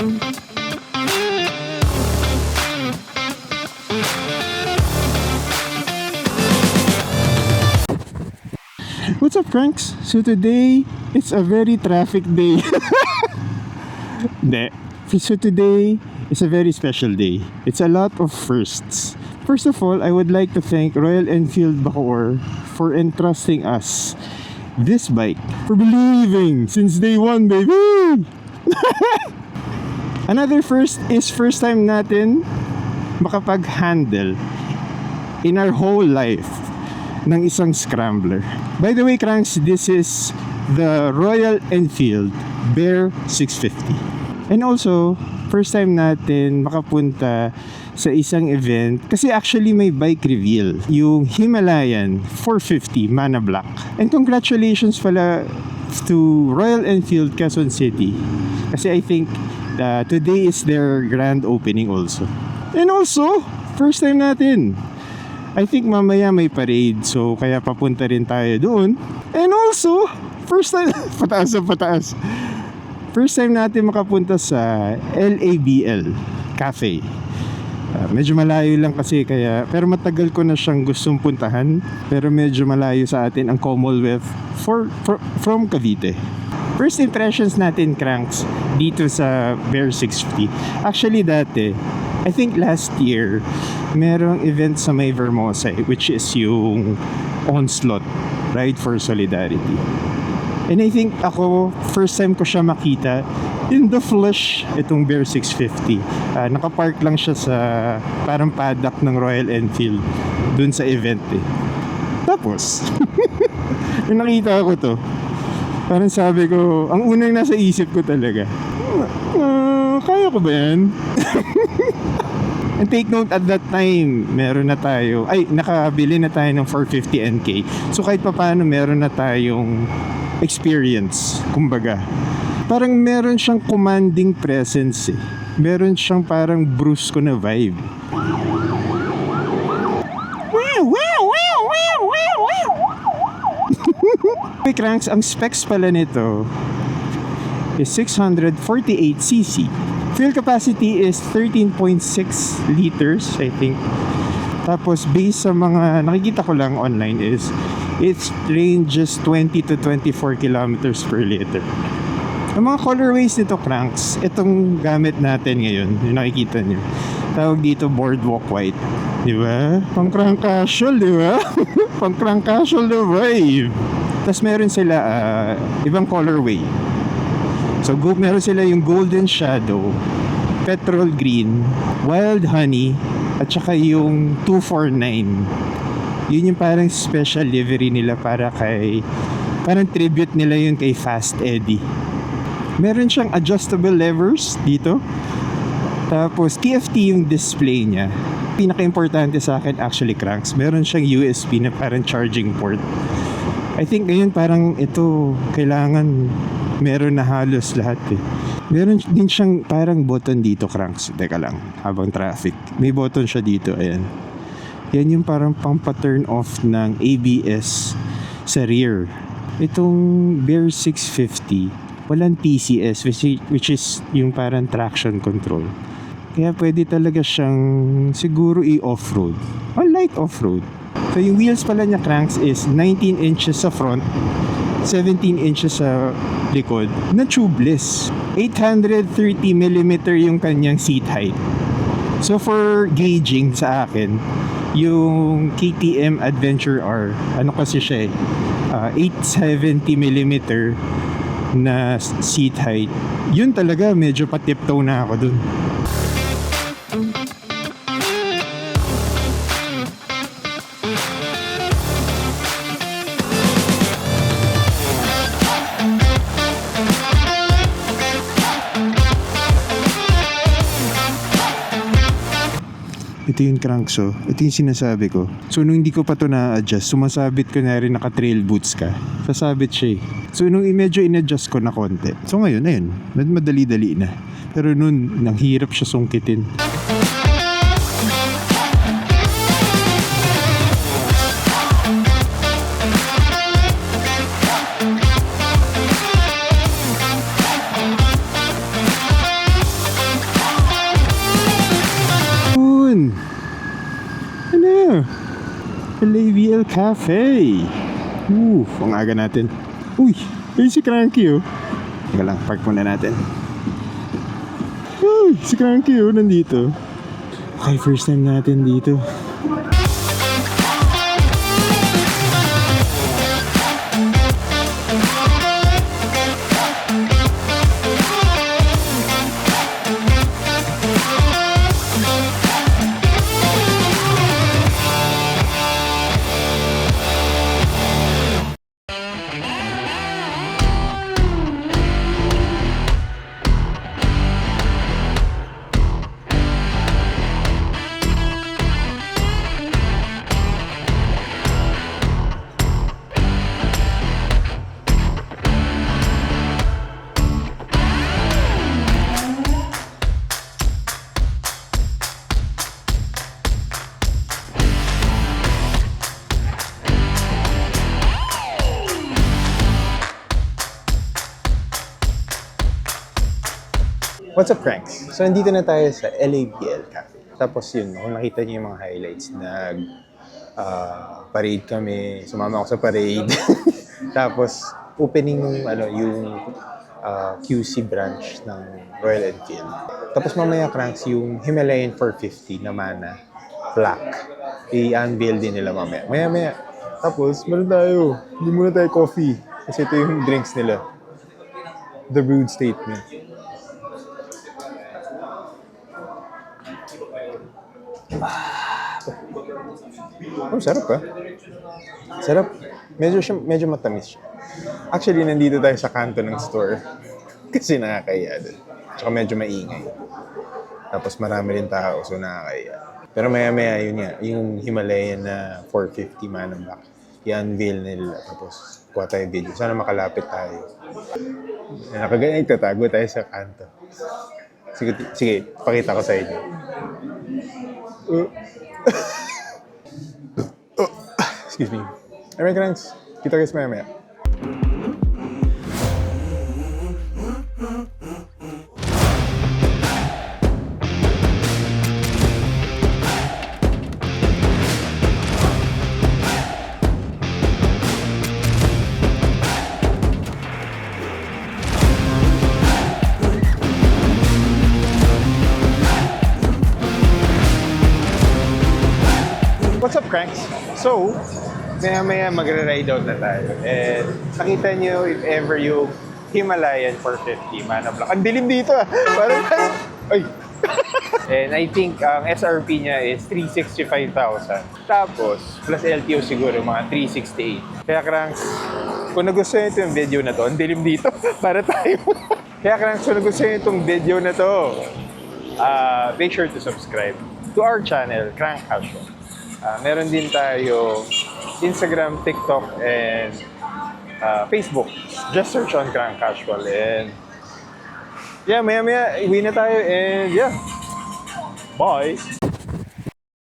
What's up, Franks? So today, it's a very traffic day. Hindi. So today, it's a very special day. It's a lot of firsts. First of all, I would like to thank Royal Enfield Bacoor for entrusting us this bike. For believing since day one, baby! Another first is first time natin makapag-handle in our whole life ng isang scrambler. By the way, Cranks, this is the Royal Enfield Bear 650. And also, first time natin makapunta sa isang event kasi actually may bike reveal, yung Himalayan 450 Mana Black. And congratulations pala to Royal Enfield Quezon City kasi I think today is their grand opening also. And also, first time natin, I think mamaya may parade, so kaya papunta rin tayo doon. And also, first time pataas. First time natin makapunta sa LABL Cafe. Medyo malayo lang kasi kaya, pero matagal ko na siyang gustong puntahan, pero medyo malayo sa atin ang Commonwealth from Cavite. First impressions natin, Cranks, dito sa Bear 650. Actually dati, I think last year, merong event sa may Vermosa, which is yung Onslaught, Ride for Solidarity. And I think ako, first time ko siya makita in the flesh, itong Bear 650. Nakapark lang siya sa parang paddock ng Royal Enfield dun sa event eh. Tapos, nung nakita ko to, parang sabi ko, ang unang nasa isip ko talaga, kaya ko ba yan? And take note, at that time, meron na tayo, nakabili na tayo ng 450 NK. So kahit pa paano, meron na tayong experience, kumbaga. Parang meron siyang commanding presence eh. Meron siyang parang brusco na vibe. Hey Cranks, ang specs pala nito is 648cc. Fuel capacity is 13.6 liters, I think. Tapos based sa mga nakikita ko lang online is it ranges 20 to 24 kilometers per liter. Ang mga colorways nito, Cranks, itong gamit natin ngayon, yung nakikita nyo, tawag dito boardwalk white. Di ba? Pang crank casual, di ba? Pang crank casual na vibe. Tapos meron sila ibang colorway. So meron sila yung Golden Shadow, Petrol Green, Wild Honey, at saka yung 249. Yun yung parang special livery nila para parang tribute nila yun kay Fast Eddie. Meron siyang adjustable levers dito. Tapos TFT yung display niya. Pinaka-importante sa akin actually, Cranks, meron siyang USB na parang charging port. I think ngayon parang ito kailangan meron na halos lahat eh. Meron din siyang parang button dito, Cranks. Teka lang, habang traffic. May button siya dito, ayan. Yan yung parang pang-turn off ng ABS sa rear. Itong Bear 650, walang TCS, which is yung parang traction control. Kaya pwede talaga siyang siguro i-offroad. Light off-road. So yung wheels pala niya, Cranks, is 19 inches sa front, 17 inches sa likod na tubeless. 830mm yung kanyang seat height. So for gauging sa akin, yung KTM Adventure R, ano kasi siya eh, 870mm na seat height. Yun talaga, medyo patiptoe na ako dun. Ito yung cranks, oh. Ito yung sinasabi ko. So nung hindi ko pa to na-adjust, sumasabit ko na rin naka-trail boots ka. Sasabit siya eh. So nung medyo in-adjust ko na konti. So ngayon, ayun, madali-dali na. Pero nun, nang hirap siya sungkitin. LABL Cafe. Ang aga natin. Uy, ay si Cranky oh. Teka lang, park muna natin. Uy, si Cranky oh, nandito. Okay, first time natin dito. What's up, Cranks? So, nandito na tayo sa LABL Cafe. Tapos yun, kung nakita niyo yung mga highlights, parade kami, sumama ako sa parade. Tapos, opening yung QC branch ng Royal Enfield. Tapos mamaya, Cranks, yung Himalayan 450 na Mana Black. I-unveil din nila mamaya. Maya-maya. Tapos, hindi muna tayo coffee. Kasi ito yung drinks nila. The Brewed Statement. Sarap ah. Sarap. Medyo matamis siya. Actually, nandito tayo sa kanto ng store. Kasi nakakaya doon. Tsaka medyo maingay. Tapos marami rin tao, so nakakaya. Pero maya-maya yun nga, yung Himalayan na 450 Mana Black. I-unveil nila. Tapos kuha tayo video. Sana makalapit tayo. Nakaganyan, tatago tayo sa kanto. Sige, pakita ko sa inyo. Excuse me. Alright, Cranks. Kita guys maya-maya. What's up, Cranks? So, maya-maya magre-ride out na tayo. And nakita nyo if ever yung Himalayan 450 Mana Black. Ang dilim dito ah! Parang, ay! And I think ang SRP niya is 365,000. Tapos, plus LTO siguro, mga 368. Kaya Cranks, kung nagustuhan nyo itong video na to, ang dilim dito, para tayo. Kaya Cranks, kung nagustuhan nyo itong video na to, make sure to subscribe to our channel, Crank Casual. Meron din tayo Instagram, TikTok, and Facebook. Just search on Crank Casual. And yeah, maya-maya, iwi na tayo. And yeah, bye!